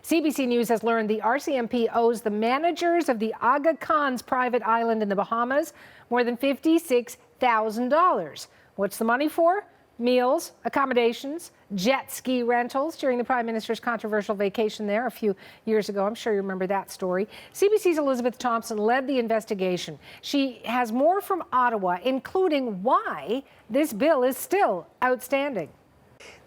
CBC News has learned the RCMP owes the managers of the Aga Khan's private island in the Bahamas more than $56,000. What's the money for? Meals, accommodations, jet ski rentals during the Prime Minister's controversial vacation there a few years ago. I'm sure you remember that story. CBC's Elizabeth Thompson led the investigation. She has more from Ottawa, including why this bill is still outstanding.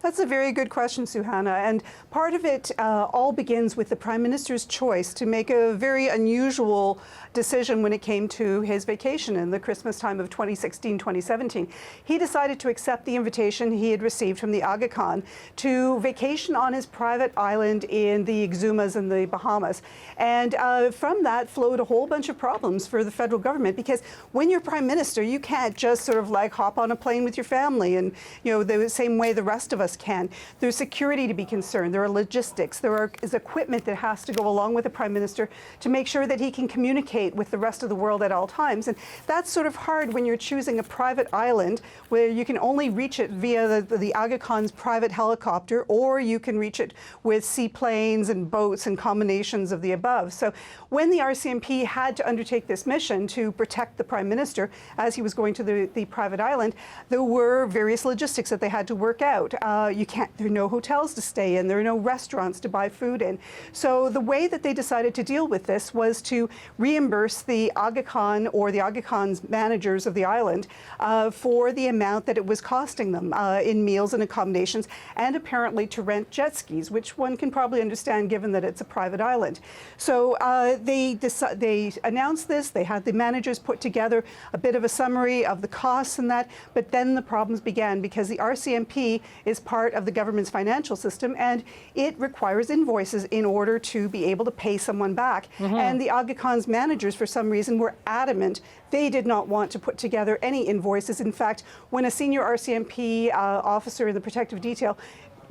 That's a very good question, Suhana, and part of it all begins with the Prime Minister's choice to make a very unusual decision when it came to his vacation in the Christmas time of 2016-2017. He decided to accept the invitation he had received from the Aga Khan to vacation on his private island in the Exumas in the Bahamas. And from that flowed a whole bunch of problems for the federal government, because when you're Prime Minister, you can't just sort of like hop on a plane with your family and, you know, the same way the rest of us can. There's security to be concerned. There are logistics. There is equipment that has to go along with the Prime Minister to make sure that he can communicate with the rest of the world at all times. And that's sort of hard when you're choosing a private island where you can only reach it via the Aga Khan's private helicopter, or you can reach it with seaplanes and boats and combinations of the above. So when the RCMP had to undertake this mission to protect the Prime Minister as he was going to the private island, there were various logistics that they had to work out. There are no hotels to stay in. There are no restaurants to buy food in. So the way that they decided to deal with this was to reimburse the Aga Khan or the Aga Khan's managers of the island for the amount that it was costing them in meals and accommodations, and apparently to rent jet skis, which one can probably understand given that it's a private island. So they announced this. They had the managers put together a bit of a summary of the costs and that, but then the problems began because the RCMP is part of the government's financial system, and it requires invoices in order to be able to pay someone back. And the Aga Khan's managers, for some reason, were adamant they did not want to put together any invoices. In fact, when a senior RCMP officer in the protective detail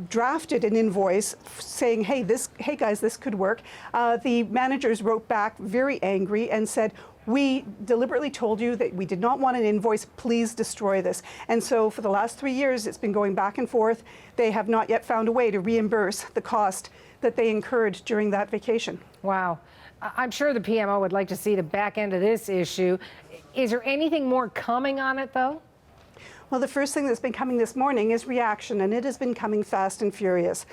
drafted an invoice saying, hey guys, this could work, the managers wrote back very angry and said, we deliberately told you that we did not want an invoice. Please destroy this. And so for the last 3 years, it's been going back and forth. They have not yet found a way to reimburse the cost that they incurred during that vacation. Wow. I'm sure the PMO would like to see the back end of this issue. Is there anything more coming on it, though? Well, the first thing that's been coming this morning is reaction, and it has been coming fast and furious.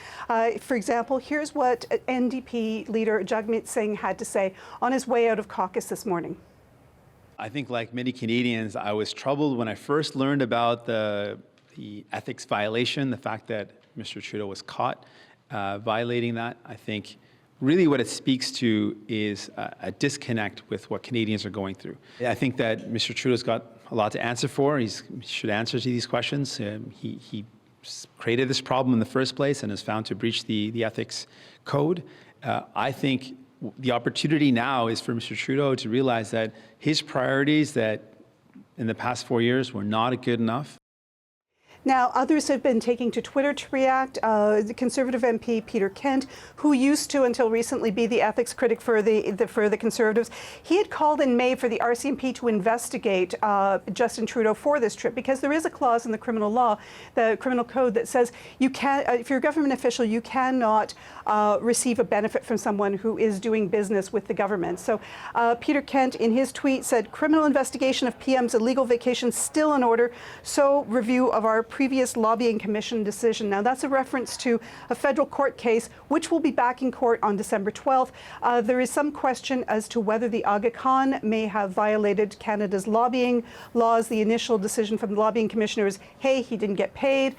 For example, here's what NDP leader Jagmeet Singh had to say on his way out of caucus this morning. I think, like many Canadians, I was troubled when I first learned about the ethics violation, the fact that Mr. Trudeau was caught violating that. I think really what it speaks to is a disconnect with what Canadians are going through. I think that Mr. Trudeau's got a lot to answer for. He should answer to these questions. He created this problem in the first place and is found to breach the ethics code. I think the opportunity now is for Mr. Trudeau to realize that his priorities that in the past 4 years were not good enough. Now, others have been taking to Twitter to react. The Conservative MP Peter Kent, who used to until recently be the ethics critic for the Conservatives, he had called in May for the RCMP to investigate Justin Trudeau for this trip, because there is a clause in the criminal law, the criminal code, that says you can, if you're a government official, you cannot receive a benefit from someone who is doing business with the government. So Peter Kent, in his tweet, said, "Criminal investigation of PM's illegal vacation still in order. So review of our previous lobbying commission decision." Now, that's a reference to a federal court case, which will be back in court on December 12th. There is some question as to whether the Aga Khan may have violated Canada's lobbying laws. The initial decision from the lobbying commissioner is, hey, he didn't get paid.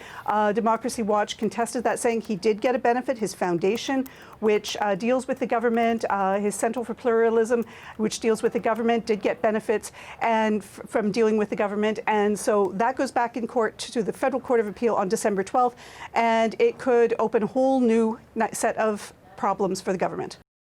Democracy Watch contested that, saying he did get a benefit. His foundation, which deals with the government, his Centre for Pluralism, which deals with the government, did get benefits and from dealing with the government. And so that goes back in court to the Federal Court of Appeal on December 12th, and it could open a whole new set of problems for the government.